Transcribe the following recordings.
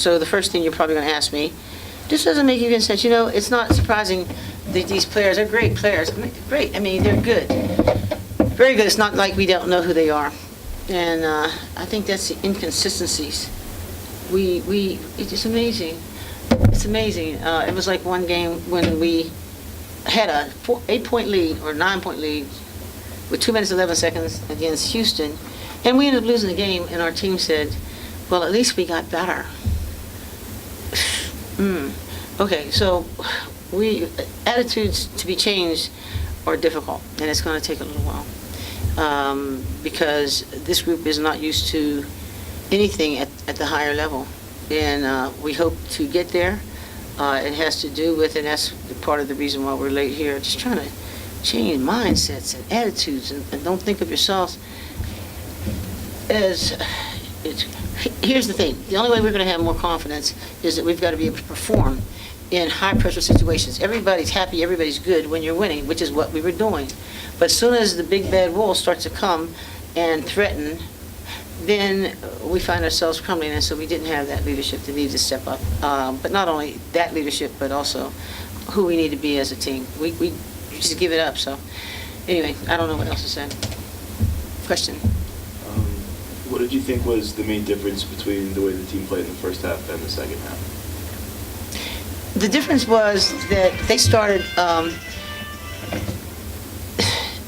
So the first thing you're probably going to ask me, this doesn't make even sense. You know, it's not surprising that these players are great players. I mean, great. I mean, they're good. Very good. It's not like we don't know who they are. And I think that's the inconsistencies. It's just amazing. It's amazing. It was like one game when we had a 8-point lead or 9-point lead with 2 minutes 11 seconds against Houston, and we ended up losing the game. And our team said, "Well, at least we got better." Okay, so attitudes to be changed are difficult, and it's going to take a little while because this group is not used to anything at the higher level, and we hope to get there. It has to do with, and that's part of the reason why we're late here, just trying to change mindsets and attitudes, and don't think of yourselves as here's the thing. The only way we're going to have more confidence is that we've got to be able to perform in high-pressure situations. Everybody's happy, everybody's good when you're winning, which is what we were doing. But as soon as the big bad wolf starts to come and threaten, then we find ourselves crumbling, and so we didn't have that leadership that needed to step up. But not only that leadership, but also who we need to be as a team. We just give it up. So anyway, I don't know what else to say. Question? What did you think was the main difference between the way the team played in the first half and the second half? The difference was that they started,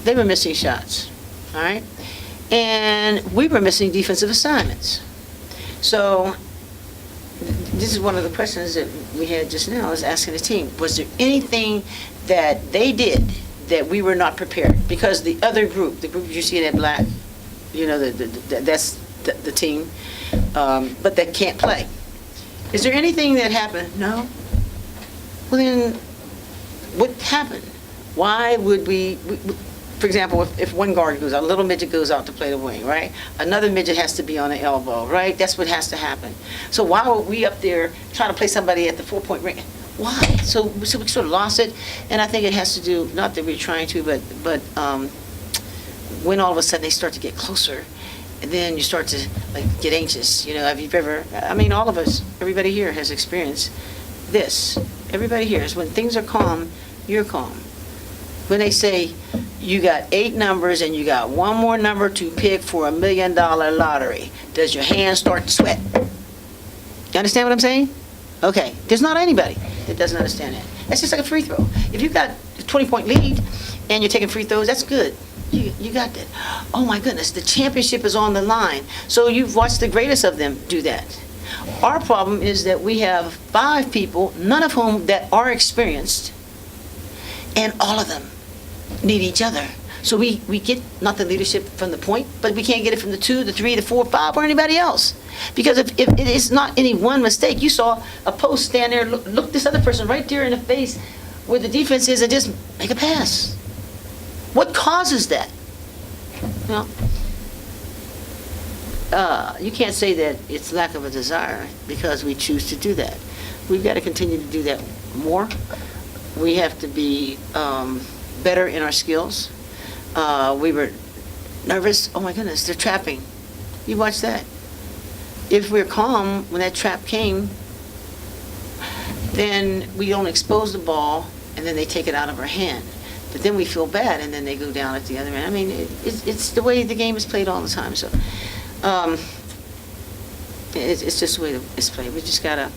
they were missing shots, all right? And we were missing defensive assignments. So this is one of the questions that we had just now, is asking the team, was there anything that they did that we were not prepared? Because the other group, the group you see in that black, you know, that's the team, but that can't play. Is there anything that happened? No. Well, then, what happened? Why would we for example, if one guard goes out, a little midget goes out to play the wing, right? Another midget has to be on the elbow, right? That's what has to happen. So why were we up there trying to play somebody at the 4-point ring? Why? So we sort of lost it, and I think it has to do, not that we're trying to, but when all of a sudden they start to get closer, and then you start to like get anxious. You know, if you've ever, I mean, all of us, everybody here has experienced this. Everybody here is when things are calm, you're calm. When they say you got 8 numbers and you got one more number to pick for $1 million lottery, does your hands start to sweat? You understand what I'm saying? Okay, there's not anybody that doesn't understand that. That's just like a free throw. If you've got a 20-point lead and you're taking free throws, that's good. You got that. Oh my goodness, the championship is on the line. So you've watched the greatest of them do that. Our problem is that we have 5 people, none of whom that are experienced, and all of them need each other. So we get not the leadership from the point, but we can't get it from the 2, the 3, the 4, 5, or anybody else. Because if it is not any one mistake, you saw a post stand there, look this other person right there in the face where the defense is, and just make a pass. What causes that? Well, you can't say that it's lack of a desire because we choose to do that. We've got to continue to do that more. We have to be better in our skills. We were nervous. Oh my goodness, they're trapping. You watch that. If we're calm when that trap came, then we don't expose the ball, and then they take it out of our hand. But then we feel bad, and then they go down at the other end. I mean, it's the way the game is played all the time. So it's just the way it's played. We just gotta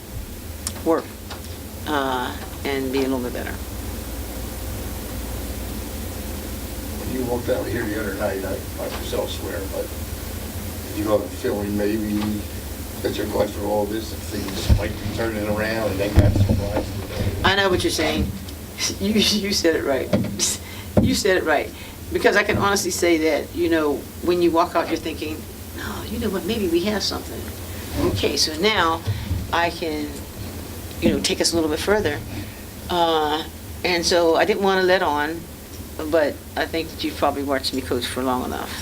work and be a little bit better. When you walked out here the other night, not yourself swear, but did you have a feeling maybe that you're going through all this and things might be turning around and then got surprised? I know what you're saying. You said it right. You said it right. Because I can honestly say that, you know, when you walk out, you're thinking, no, you know what, maybe we have something. Okay, so now I can, you know, take us a little bit further. And so I didn't want to let on, but I think that you've probably watched me coach for long enough.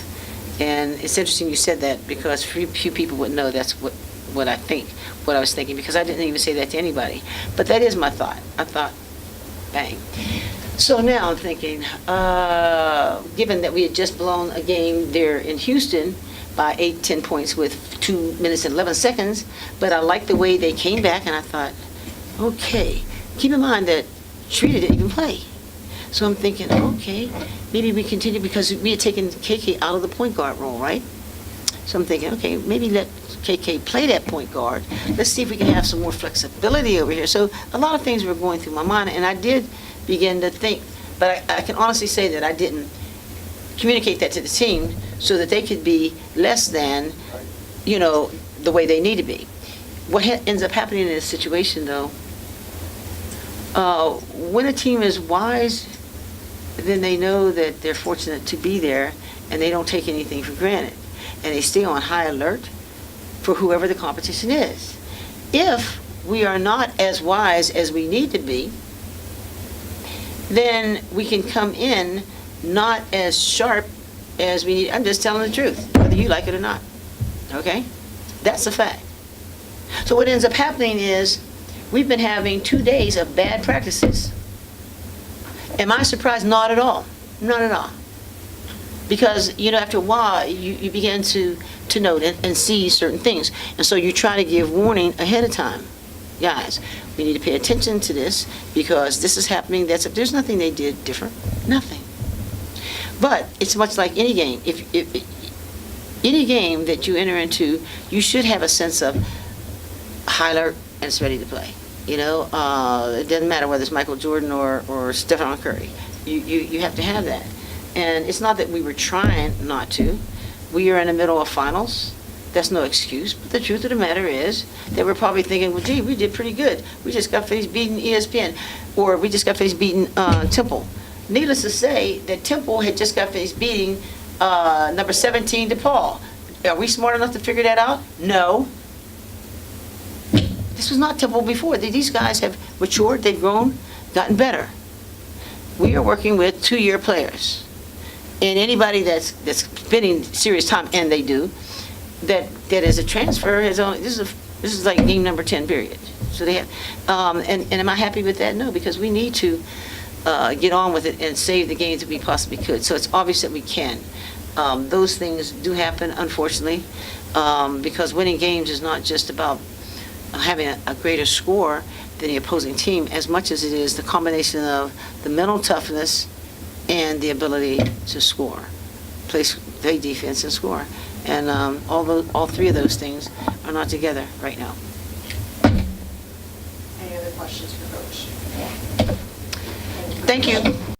And it's interesting you said that because few people would know that's what I think, what I was thinking, because I didn't even say that to anybody. But that is my thought. I thought, bang. So now I'm thinking, given that we had just blown a game there in Houston by 10 points with 2 minutes and 11 seconds, but I liked the way they came back, and I thought, okay, keep in mind that Trina didn't even play. So I'm thinking, okay, maybe we continue, because we had taken KK out of the point guard role, right? So I'm thinking, okay, maybe let KK play that point guard. Let's see if we can have some more flexibility over here. So a lot of things were going through my mind, and I did begin to think, but I can honestly say that I didn't communicate that to the team so that they could be less than, the way they need to be. What ends up happening in this situation, though, when a team is wise, then they know that they're fortunate to be there, and they don't take anything for granted, and they stay on high alert for whoever the competition is. If we are not as wise as we need to be, then we can come in not as sharp as we need. I'm just telling the truth, whether you like it or not. Okay? That's a fact. So what ends up happening is we've been having 2 days of bad practices. Am I surprised? Not at all. Not at all. Because, after a while, you begin to note and see certain things. And so you try to give warning ahead of time. Guys, we need to pay attention to this because this is happening. There's nothing they did different. Nothing. But it's much like any game. If any game that you enter into, you should have a sense of high alert and it's ready to play. It doesn't matter whether it's Michael Jordan or Stephen Curry. You have to have that. And it's not that we were trying not to. We are in the middle of finals. That's no excuse. But the truth of the matter is that we're probably thinking, well, gee, we did pretty good. We just got finished beating ESPN. Or we just got finished beating Temple. Needless to say that Temple had just got finished beating number 17 DePaul. Are we smart enough to figure that out? No. This was not Temple before. These guys have matured, they've grown, gotten better. We are working with 2-year players. And anybody that's spending serious time, and they do, that is a transfer has only, this is like game number 10, period. So they have, and am I happy with that? No, because we need to get on with it and save the games that we possibly could. So it's obvious that we can. Those things do happen, unfortunately, because winning games is not just about having a greater score than the opposing team, as much as it is the combination of the mental toughness and the ability to score, play defense and score. And all 3 of those things are not together right now. Any other questions for Coach? Thank you.